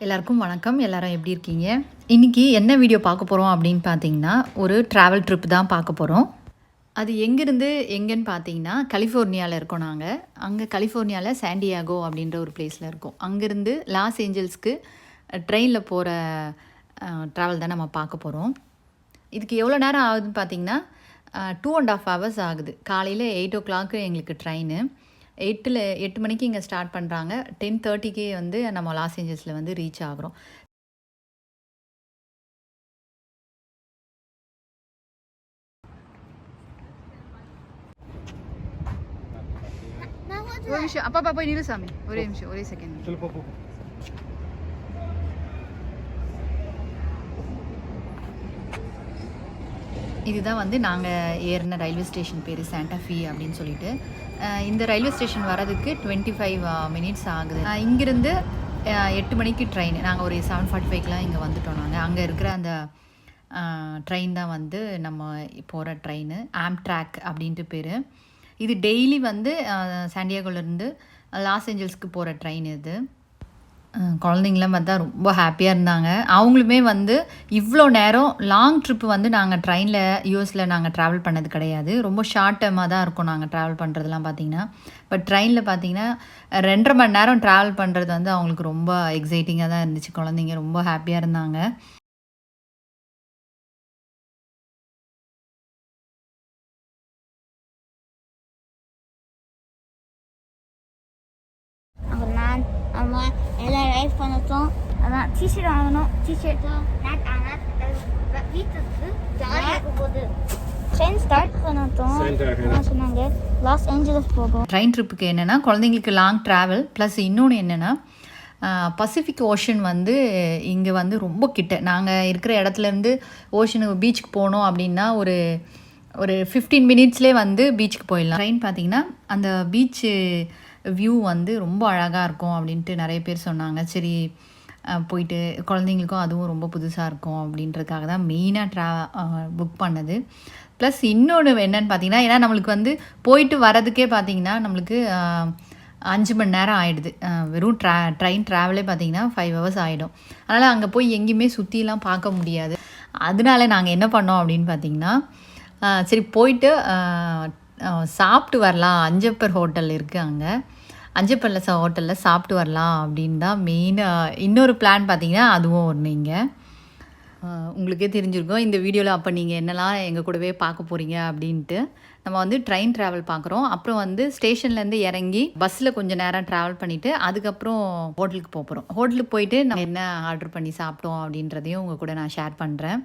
எல்லாருக்கும் வணக்கம். எல்லாரும் எப்படி இருக்கீங்க? இன்னைக்கு என்ன வீடியோ பார்க்க போறோம் அப்படின்னு பார்த்தீங்கன்னா, ஒரு ட்ராவல் ட்ரிப் தான் பார்க்க போறோம். அது எங்கேருந்து எங்கேன்னு பார்த்தீங்கன்னா, கலிஃபோர்னியால இருக்கோம் நாங்க. அங்க கலிஃபோர்னியால சாண்டியாகோ அப்படின்ற ஒரு பிளேஸ்ல இருக்கோம். அங்கேருந்து லாஸ் ஏஞ்சல்ஸ்க்கு ட்ரெயின்ல போற ட்ராவல் தான் நம்ம பார்க்க போறோம். இதுக்கு எவ்வளோ நேரம் ஆகுதுன்னு பார்த்தீங்கன்னா, 2 1/2 ஹவர்ஸ் ஆகுது. காலையில 8:00 எங்களுக்கு ட்ரெயினு. 8 மணிக்கு இங்கே ஸ்டார்ட் பண்ணுறாங்க. 10:30க்கே வந்து நம்ம லாஸ் ஏஞ்சல்ஸில் வந்து ரீச் ஆகுறோம். ஒரு நிமிஷம் அப்பா போய் நில்லு சாமி. ஒரே நிமிஷம், ஒரே செகண்ட். இதுதான் வந்து நாங்கள் ஏறின ரயில்வே ஸ்டேஷன் பேர் சாண்டாஃபி அப்படின்னு சொல்லிட்டு. இந்த ரயில்வே ஸ்டேஷன் வரதுக்கு 25 மினிட்ஸ் ஆகுது. இங்கேருந்து 8 மணிக்கு ட்ரெயின். நாங்கள் ஒரு 7:45க்கெலாம் இங்கே வந்துட்டோம். நாங்கள் அங்கே இருக்கிற அந்த ட்ரெயின் தான் வந்து நம்ம போகிற ட்ரெயின். ஆம்ட்ராக் அப்படின்ட்டு பேர். இது டெய்லி வந்து சாண்டியாகோலேருந்து லாஸ் ஏஞ்சல்ஸ்க்கு போகிற ட்ரெயின் இது. குழந்தைங்களாம் பார்த்தா ரொம்ப ஹாப்பியாக இருந்தாங்க. அவங்களுமே வந்து இவ்வளோ நேரம் லாங் ட்ரிப்பு வந்து நாங்கள் ட்ரெயினில் யூஎஸில் நாங்கள் ட்ராவல் பண்ணது கிடையாது. ரொம்ப ஷார்ட் டைமாக தான் இருக்கும் நாங்கள் ட்ராவல் பண்ணுறதுலாம் பார்த்திங்கன்னா. பட் ட்ரெயினில் பார்த்திங்கன்னா 2.5 மணி நேரம் ட்ராவல் பண்ணுறது வந்து அவங்களுக்கு ரொம்ப எக்ஸைட்டிங்காக தான் இருந்துச்சு. குழந்தைங்க ரொம்ப ஹாப்பியாக இருந்தாங்க. எல்லாம் ரைஸ் பண்ணட்டும். அதான் டிஷர்ட் வாங்கணும். டிஷர்ட்டும் வீட்டுக்கு ஜாலியாக இருக்கும் போது ட்ரெயின் ஸ்டார்ட் பண்ணட்டும் சொன்னாங்க. லாஸ் ஏஞ்சலஸ் போகும். ட்ரெயின் ட்ரிப்புக்கு என்னென்னா குழந்தைங்களுக்கு லாங் ட்ராவல் ப்ளஸ் இன்னொன்று என்னென்னா பசிபிக் ஓஷன் வந்து இங்கே வந்து ரொம்ப கிட்ட. நாங்கள் இருக்கிற இடத்துலேருந்து ஓஷனுக்கு பீச்சுக்கு போனோம் அப்படின்னா ஒரு 15 மினிட்ஸ்லேயே வந்து பீச்சுக்கு போயிடலாம். ட்ரெயின் பார்த்திங்கன்னா அந்த பீச்சு வியூ வந்து ரொம்ப அழகாக இருக்கும் அப்படின்ட்டு நிறைய பேர் சொன்னாங்க. சரி போயிட்டு குழந்தைங்களுக்கும் அதுவும் ரொம்ப புதுசாக இருக்கும் அப்படின்றதுக்காக தான் மெயினாக புக் பண்ணது. ப்ளஸ் இன்னொன்று என்னென்னு பார்த்தீங்கன்னா, ஏன்னா நம்மளுக்கு வந்து போயிட்டு வரதுக்கே பார்த்திங்கன்னா நம்மளுக்கு 5 மணி நேரம் ஆகிடுது. வெறும் ட்ரெயின் ட்ராவலே பார்த்திங்கன்னா 5 ஹவர்ஸ் ஆகிடும். அதனால் அங்கே போய் எங்கேயுமே சுற்றிலாம் பார்க்க முடியாது. அதனால நாங்கள் என்ன பண்ணோம் அப்படின்னு பார்த்திங்கன்னா, சரி போயிட்டு சாப்பிட்டு வரலாம். அஞ்சப்பர் ஹோட்டல் இருக்குது அங்கே. அஞ்சப்பரில் ஹோட்டலில் சாப்பிட்டு வரலாம் அப்படின்னு தான் மெயினாக. இன்னொரு பிளான் பார்த்திங்கன்னா அதுவும் ஒன்று. இங்கே உங்களுக்கே தெரிஞ்சிருக்கும் இந்த வீடியோவில். அப்போ நீங்கள் என்னெல்லாம் எங்கள் கூடவே பார்க்க போகிறீங்க அப்படின்ட்டு. நம்ம வந்து ட்ரெயின் ட்ராவல் பார்க்குறோம். அப்புறம் வந்து ஸ்டேஷன்லேருந்து இறங்கி பஸ்ஸில் கொஞ்சம் நேரம் ட்ராவல் பண்ணிவிட்டு அதுக்கப்புறம் ஹோட்டலுக்கு போகிறோம். ஹோட்டலுக்கு போயிட்டு நம்ம என்ன ஆர்டர் பண்ணி சாப்பிட்டோம் அப்படின்றதையும் உங்கள் கூட நான் ஷேர் பண்ணுறேன்.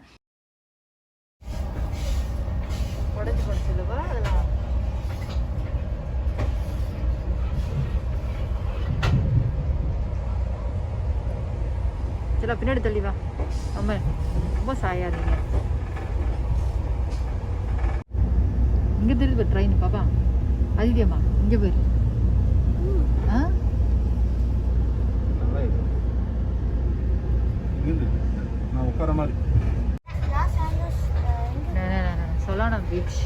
சரி பின்னாடி தள்ளி வா. அம்மா ரொம்ப சாயாதீங்க. இங்கே தெரியுது ட்ரெயின் பாப்பா. அதிகமா இங்கே போயிரு. சொல்லணும் பீச்.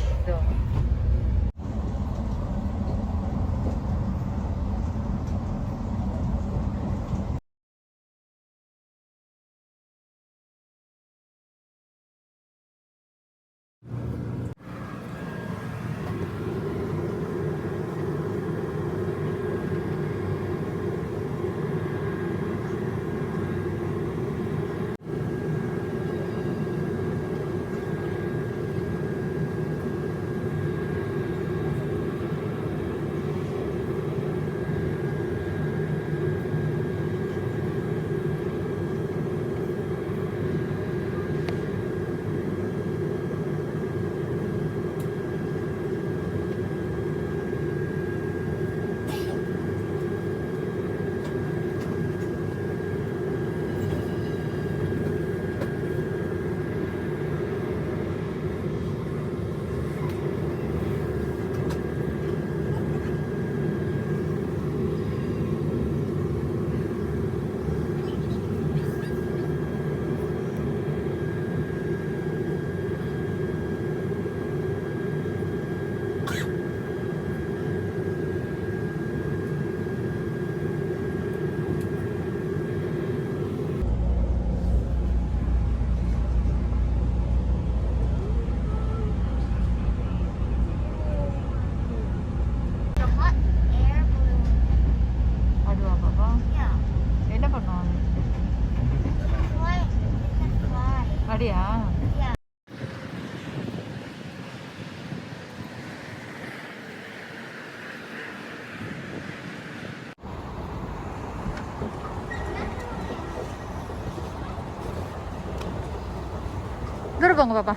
பேர் போங்க பாப்பா.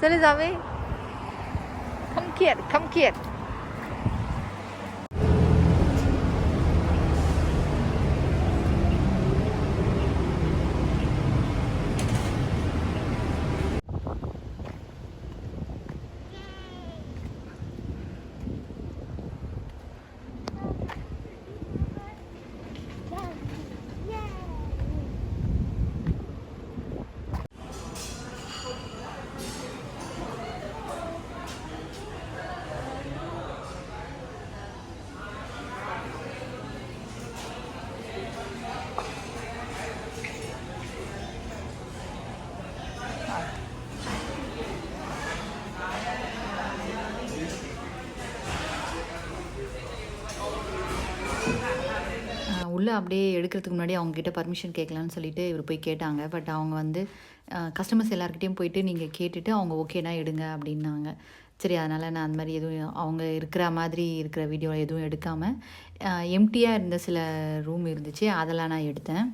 சரி சாமி, கம் கியர், கம் கியர். உள்ளே அப்படியே எடுக்கிறதுக்கு முன்னாடி அவங்கக்கிட்ட பர்மிஷன் கேட்கலான்னு சொல்லிட்டு இவர் போய் கேட்டாங்க. பட் அவங்க வந்து கஸ்டமர்ஸ் எல்லாருக்கிட்டையும் போயிட்டு நீங்கள் கேட்டுட்டு அவங்க ஓகேனா எடுங்க அப்படின்னாங்க. சரி, அதனால் நான் அந்த மாதிரி எதுவும் அவங்க இருக்கிற மாதிரி இருக்கிற வீடியோ எதுவும் எடுக்காமல் எம்டியாக இருந்த சில ரூம் இருந்துச்சு, அதெல்லாம் நான் எடுத்தேன்.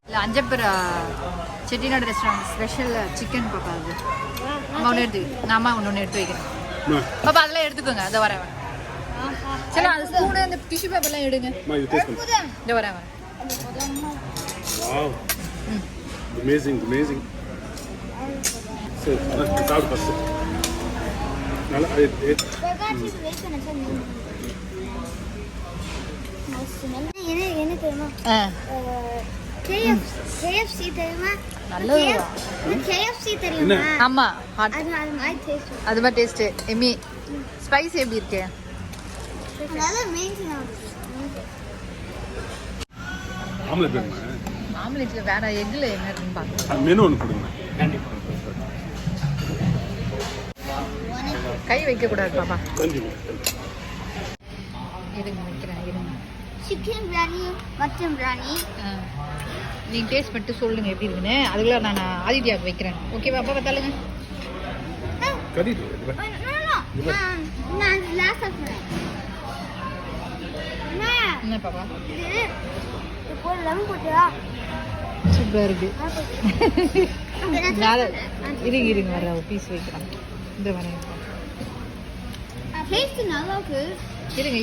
இல்லை, Anjappar Chettinad restaurant special chicken பாப்பா. அது அம்மா ஒன்று எடுத்து, நான் அம்மா ஒன்று எடுத்து வைக்கிறேன் பாப்பா. அதெல்லாம் எடுத்துக்கோங்க. அதை வரேன். சரி, அந்த ஸ்பூனு அந்த டிஷ்யூ பேப்பர்லாம் எடுங்க. இதை வரேன். Amazing, amazing. So, start first. என்ன தெரியுமா? KFC தெரியுமா? நல்லது. KFC தெரியுமா? ஆமா, அது மாதிரி டேஸ்ட். அது மாதிரி டேஸ்ட். எம்மி ஸ்பைஸ் எப்படி இருக்கு? நல்ல மெயின்டெய்ன் ஆகுது. ஆம்லெட் வேணுமா? ஆம்லெட்ல வேற எக்ல என்ன இருக்குன்னு பாருங்க. மெனு ஒன்று கொடுங்க. கை வைக்க கூடாது பாப்பா. இருங்க வைக்கிறேன், இருங்க. Chicken biryani, mutton biryani. நீங்கள் டேஸ்ட் பண்ணிட்டு சொல்லுங்க எப்படி இருக்குன்னு. அதுக்குள்ள நான் ஆதித்யாவுக்கு வைக்கிறேன். ஓகேவா அப்பா? பார்த்தாலுங்க கறி. நான் லாஸ்ட் ஆஃப்றேன். என்ன பாப்பா? இது இப்போ லெமன் போட்டியா? சூப்பராக இருக்கு. இருங்க வர பீஸ் வைக்கிறேன். இந்த வரேன். டேஸ்ட் நல்லா இருக்கு.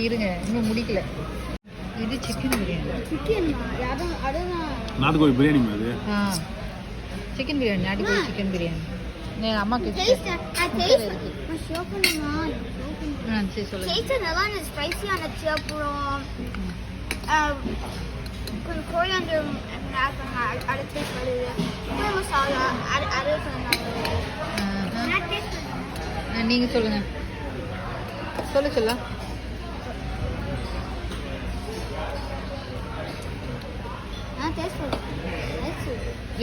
இருங்க இன்னும் முடிக்கல. இது சிக்கன் பிரியாணி. சிக்கன் அதுதான் நாட்டுக்கோழி பிரியாணி மாதிரி. சிக்கன் பிரியாணி, நாட்டுக்கோழி சிக்கன் பிரியாணி. நான் அம்மாக்கு டேஸ்ட் இருக்கு. ஷோ பண்ணுமா? சரி சொல்லுங்க. டேஸ்ட் நல்லா இருக்கு. ஸ்பைசியா இருந்துச்சு. அப்புறம் கொஞ்சம் கோரியண்டர் அது டேஸ்ட் பண்ணுது. அப்புறம் மசாலா அது சொன்னாங்க. நீங்கள் சொல்லுங்க. சொல்ல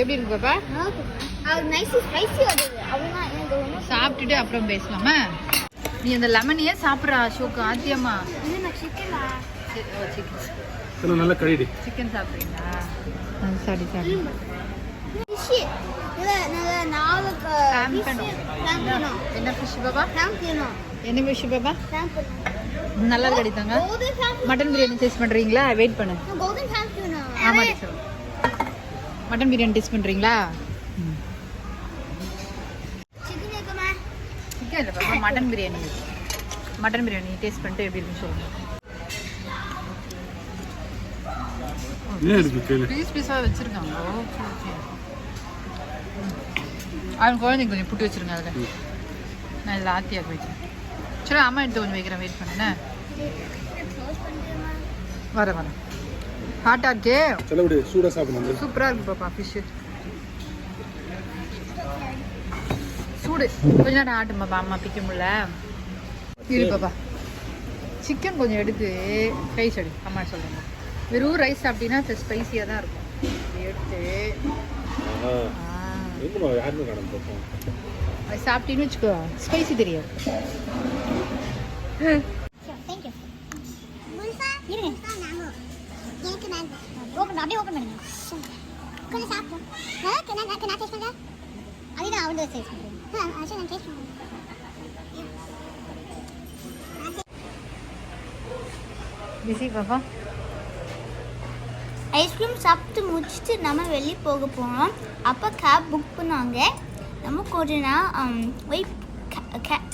எப்படி இருக்கு பாப்பா? சாப்பிட்டுட்டு அப்புறம் பேசலாமா? நீ அந்த லெமனையே சாப்பிட்ற அசோக். ஆத்தியம்மா நல்ல கறிடி. சிக்கன் சாப்பிட்றீங்களா? சாரி. என்ன ஃபிஷ் பாப்பா? என்ன ஃபிஷ் பாப்பா? நல்லா கிடைத்தாங்க. மட்டன் பிரியாணி டேஸ்ட் பண்ணுறீங்களா? வெயிட் பண்ணு. ஆமாம், மட்டன் பிரியாணி டேஸ்ட் பண்ணுறீங்களா? சிக்கன் இல்லை பாப்பா, mutton biryani. Mutton biryani taste பண்ணிட்டு எப்படி இருக்குன்னு சொல்லுங்கள். பீஸாக வச்சுருக்காங்க. ஓகே. அவன் குழந்தைங்க கொஞ்சம் புட்டு வச்சுருங்க. அதில் நான் இதில் ஆத்தியாக வைக்கிறேன். சரி, அம்மா எடுத்து கொஞ்சம் வைக்கிறேன். வெயிட் பண்ணுண்ணே. வரேன். ஹாட்டாக இருக்கே. சூடாக சாப்பிடணும். சூப்பராக இருக்கு பாப்பா. ஃபிஷ்ஷு சூடு. கொஞ்ச நேரம் ஆட்டும் பாப்பா. அம்மா பிக்க முடியல. இரு பாப்பா. சிக்கன் கொஞ்சம் எடுத்து ரைஸ் எடு. அம்மா சொல்லுங்க. வெறும் ரைஸ் சாப்பிட்டீங்கன்னா ஸ்பைசியாக தான் இருக்கும். எடுத்து அது சாப்பிட்டீங்கன்னு வச்சுக்கோ ஸ்பைசி தெரியாது. தேங்க்யூ. ஓப்பன் அப்படியே ஓப்பன் பண்ணுங்க. கொஞ்சம் சாப்பிடும். நான் டேஸ்ட் பண்ணுறேன். அதுதான் அவன் டேஸ்ட் பண்ணுறேன். நான் டேஸ்ட் பண்ணுறேன். பிஸி பாப்பா. ஐஸ்கிரீம் சாப்பிட்டு முடிச்சுட்டு நம்ம வெளியே போக போனோம். அப்போ கேப் புக் பண்ணாங்க. நம்ம கொஞ்ச நேரம் வெயிட்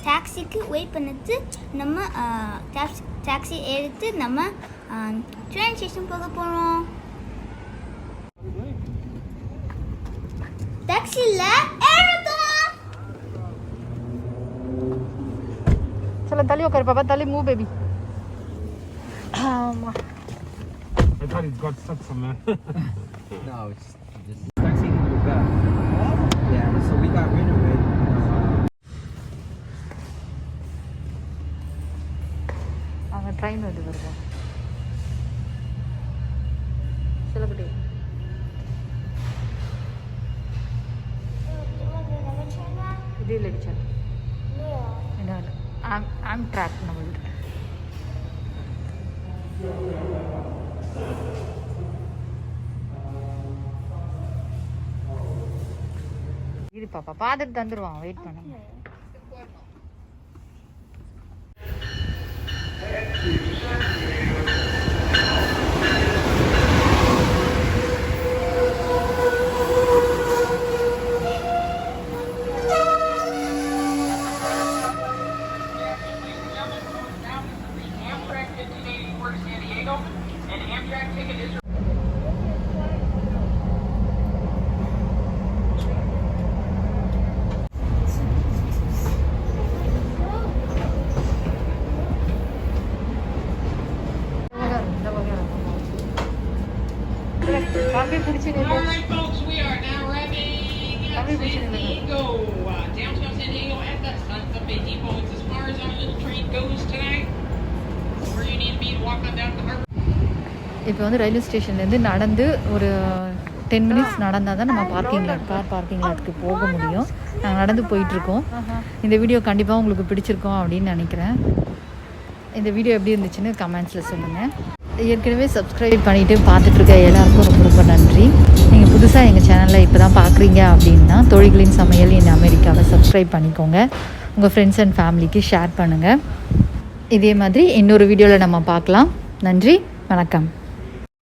டாக்ஸிக்கு வெயிட் பண்ணிட்டு நம்ம டாக்ஸி எடுத்து நம்ம ட்ரெயின் ஸ்டேஷன் போக போகிறோம். டாக்ஸியில் ஏறிட்டோம். चलो तली होकर पापा तली move baby. I thought it got stuck somewhere. No, it's just taxi in Luka. Yeah, so we got rid of it. அங்கே ட்ரெயின் வருது வருவா. சொல்லப்படி இது இல்லை சார் என்ன ஆம் ட்ராக் நம்மளுக்கு. இது பாப்பா பார்த்துட்டு தந்துடுவான், வெயிட் பண்ணுங்க. Kami பிடிச்சு நில்லு. Alright, folks, we are now wrapping up San Diego, downtown San Diego at the Santa Fe Depot. It's as far as our little train goes tonight. Where you need to be to walk on down the harbor. இப்போ வந்து railway ஸ்டேஷன்லேருந்து நடந்து ஒரு 10 minutes நடந்தால் தான் நம்ம car parking லாட்டுக்கு போக முடியும். நாங்கள் நடந்து போயிட்டுருக்கோம். இந்த வீடியோ கண்டிப்பாக உங்களுக்கு பிடிச்சிருக்கோம் அப்படின்னு நினைக்கிறேன். இந்த வீடியோ எப்படி இருந்துச்சுன்னு கமெண்ட்ஸில் சொல்லுங்கள். ஏற்கனவே சப்ஸ்கிரைப் பண்ணிவிட்டு பார்த்துட்ருக்க எல்லாருக்கும் ரொம்ப ரொம்ப நன்றி. நீங்கள் புதுசாக எங்கள் சேனலில் இப்போ தான் பார்க்குறீங்க அப்படின்னா தோழிகளின் சமையல் இன் அமெரிக்காவை சப்ஸ்கிரைப் பண்ணிக்கோங்க. உங்கள் ஃப்ரெண்ட்ஸ் அண்ட் ஃபேமிலிக்கு ஷேர் பண்ணுங்கள். இதே மாதிரி இன்னொரு வீடியோவில் நம்ம பார்க்கலாம். நன்றி, வணக்கம்.